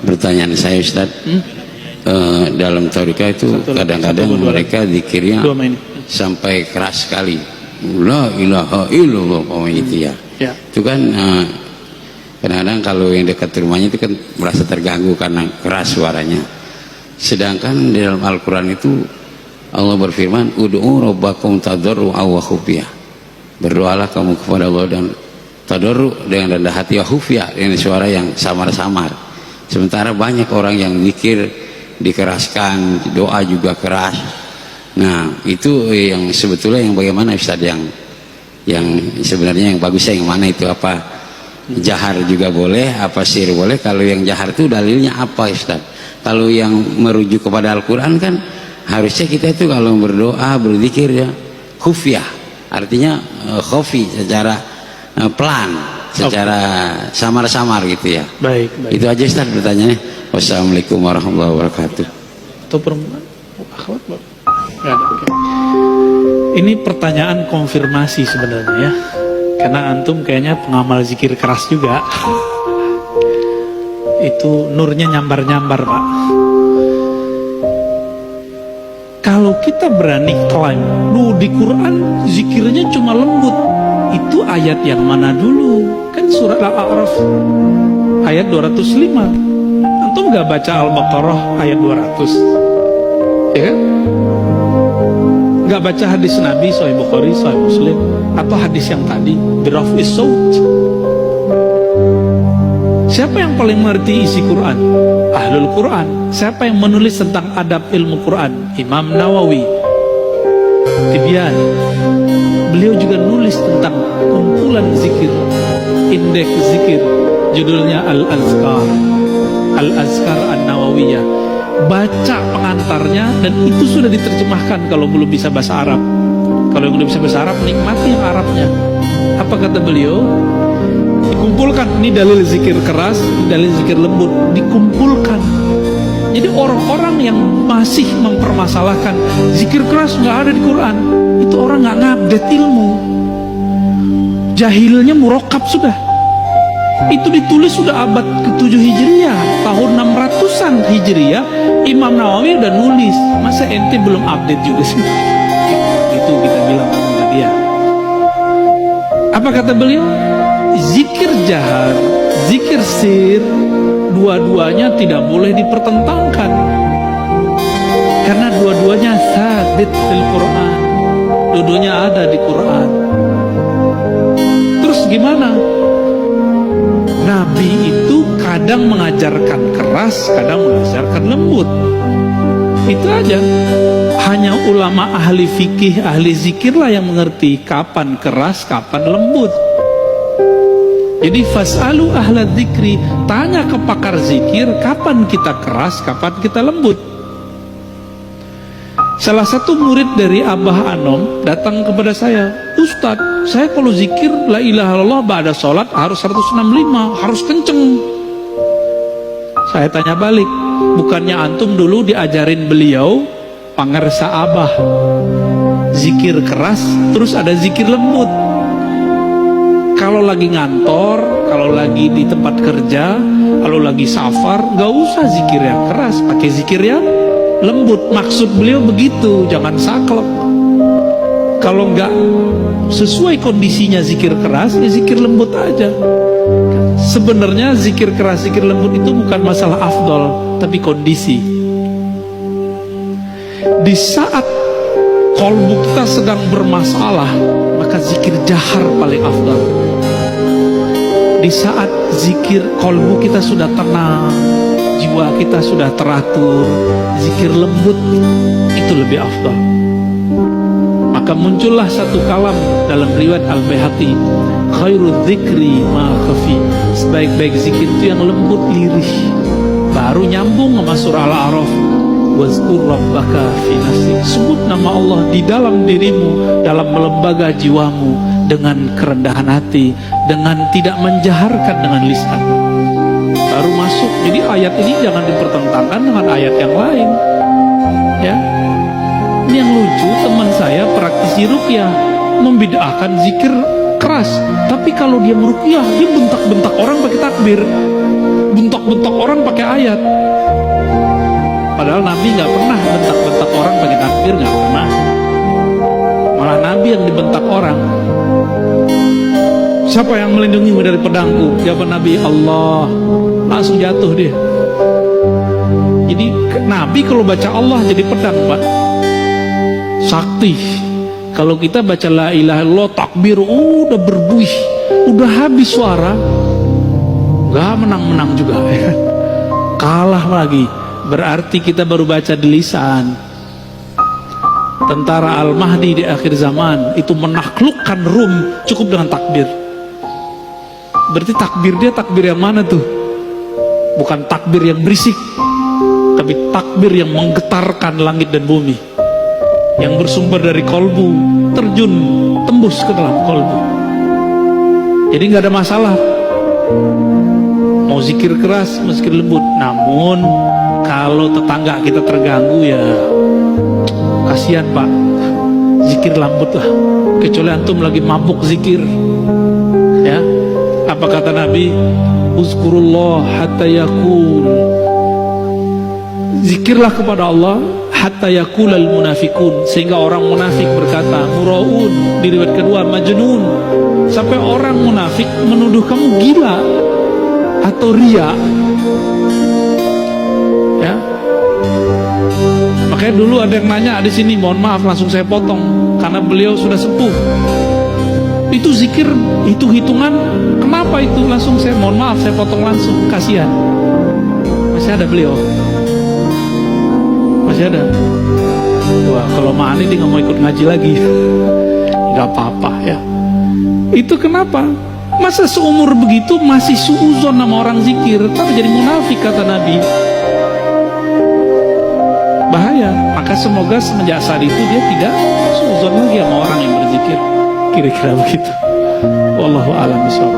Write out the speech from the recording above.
Pertanyaan saya Ustaz, dalam tarekat itu kadang-kadang mereka zikirnya sampai keras sekali, la ilaha illallah gitu ya. Itu kan kadang-kadang kalau yang dekat rumahnya itu kan merasa terganggu karena keras suaranya. Sedangkan di dalam Al-Quran itu Allah berfirman, ud'u rabbakum tadarru'an wa khufyah. Berdoalah kamu kepada Allah dan tadarru' dengan rendah hati, wa khufyah dengan suara yang samar-samar. Sementara banyak orang yang zikir dikeraskan, doa juga keras. Nah, itu yang sebetulnya yang bagaimana Ustaz, yang sebenarnya yang bagusnya yang mana itu, apa jahar juga boleh, apa sir boleh? Kalau yang jahar itu dalilnya apa Ustaz? Kalau yang merujuk kepada Al-Quran kan harusnya kita itu kalau berdoa berzikir ya khufyah, artinya khafi, secara pelan, secara samar-samar gitu ya. Baik. Itu aja Ustaz pertanyaannya. Wassalamualaikum warahmatullahi wabarakatuh. Atau perempuan? Akhwat? Nggak ada. Okay. Ini pertanyaan konfirmasi sebenarnya ya, karena antum kayaknya pengamal zikir keras juga. Itu nurnya nyambar-nyambar Pak. Kalau kita berani klaim, di Quran zikirnya cuma lembut, itu ayat yang mana dulu? Kan surat Al-A'raf ayat 205. Antum gak baca Al-Baqarah ayat 200? Ya kan? Gak baca hadis Nabi Sahih Bukhari, Sahih Muslim, atau hadis yang tadi biraf'is saut? Siapa yang paling mengerti isi Quran? Ahlul Quran. Siapa yang menulis tentang adab ilmu Quran? Imam Nawawi, Tibyan. Beliau juga nulis tentang kumpulan zikir, indeks zikir, judulnya Al-Azkar, Al-Azkar An-Nawawiyah. Baca pengantarnya, dan itu sudah diterjemahkan kalau belum bisa bahasa Arab. Kalau yang belum bisa bahasa Arab, nikmati yang Arabnya. Apa kata beliau? Dikumpulkan, ini dalil zikir keras, dalil zikir lembut, dikumpulkan. Jadi orang-orang yang masih mempermasalahkan zikir keras nggak ada di Quran, itu orang nggak ngupdate ilmu, jahilnya murokab sudah. Itu ditulis sudah abad ke-7 Hijriah, tahun 600-an Hijriah, Imam Nawawi udah nulis. Masa ente belum update juga sih? Itu kita bilang sama dia. Apa kata beliau? Zikir jahar, zikir sir, dua-duanya tidak boleh dipertentangkan, karena dua-duanya sabit di Quran, dua-duanya ada di Quran. Terus gimana? Nabi itu kadang mengajarkan keras, kadang mengajarkan lembut. Itu aja. Hanya ulama ahli fikih, ahli zikirlah yang mengerti kapan keras, kapan lembut. Jadi fas'alu ahla dzikri, tanya ke pakar zikir, kapan kita keras, kapan kita lembut. Salah satu murid dari Abah Anom datang kepada saya, Ustadz, saya kalau zikir la ilaha illallah ba'da sholat harus 165, harus kenceng. Saya tanya balik, bukannya antum dulu diajarin beliau pangersa Abah zikir keras, terus ada zikir lembut. Kalau lagi ngantor, kalau lagi di tempat kerja, kalau lagi safar, gak usah zikir yang keras, pakai zikir yang lembut. Maksud beliau begitu, jangan saklek. Kalau nggak sesuai kondisinya zikir keras, ya zikir lembut aja. Sebenarnya zikir keras, zikir lembut itu bukan masalah afdol, tapi kondisi. Di saat kolbu kita sedang bermasalah, maka zikir jahar paling afdal. Di saat zikir kolbu kita sudah tenang, jiwa kita sudah teratur, zikir lembut itu lebih afdal. Maka muncullah satu kalam dalam riwayat Al-Baihaqi, khairu dzikri ma khafi, sebaik-baik zikir itu yang lembut lirih. Baru nyambung sama surah Al-A'raf, wazkur rabbaka fi nafsik, sebut nama Allah di dalam dirimu, dalam lembaga jiwamu, dengan kerendahan hati, dengan tidak menjaharkan dengan lisan. Baru masuk. Jadi ayat ini jangan dipertentangkan dengan ayat yang lain ya. Ini yang lucu, teman saya praktisi ruqyah membid'ahkan zikir keras, tapi kalau dia meruqyah dia bentak-bentak orang pakai takbir, bentak bentak-bentak orang pakai ayat. Padahal Nabi nggak pernah bentak-bentak orang pakai takbir, nggak pernah. Malah Nabi yang dibentak orang. Siapa yang melindungimu dari pedangku? Jawab Nabi, Allah. Langsung jatuh dia. Jadi Nabi kalau baca Allah jadi pedang, Pak. Sakti. Kalau kita baca la ilaha illallah, takbir, udah berbuih, udah habis suara, nggak menang-menang juga. Kalah lagi. Berarti kita baru baca di lisan. Tentara Al-Mahdi di akhir zaman itu menaklukkan Rum cukup dengan takbir. Berarti takbir dia takbir yang mana tuh? Bukan takbir yang berisik, tapi takbir yang menggetarkan langit dan bumi, yang bersumber dari kolbu, terjun, tembus ke dalam kolbu. Jadi nggak ada masalah mau zikir keras, mau zikir lembut. Namun kalau tetangga kita terganggu, ya kasihan Pak, zikir lembut lah. Kecuali antum lagi mabuk zikir, ya. Apa kata Nabi? Uzkurullah hatta yakul, zikirlah kepada Allah hatta yakulal munafikun, sehingga orang munafik berkata, muraun, di riwayat kedua majnun, sampai orang munafik menuduh kamu gila atau ria. Ya. Makanya dulu ada yang nanya di sini, mohon maaf langsung saya potong karena beliau sudah sepuh. Itu zikir hitung-hitungan, kenapa itu? Langsung saya mohon maaf saya potong langsung, kasihan. Masih ada beliau. Masih ada. Wah, kalau Ma'ani dia nggak mau ikut ngaji lagi. Nggak apa-apa ya. Itu kenapa? Masa seumur begitu masih suuzon sama orang zikir, tapi jadi munafik kata Nabi. Bahaya. Maka semoga semenjak saat itu dia tidak suuzon lagi sama orang yang berzikir. Kira-kira begitu. Wallahu a'lam bishawab.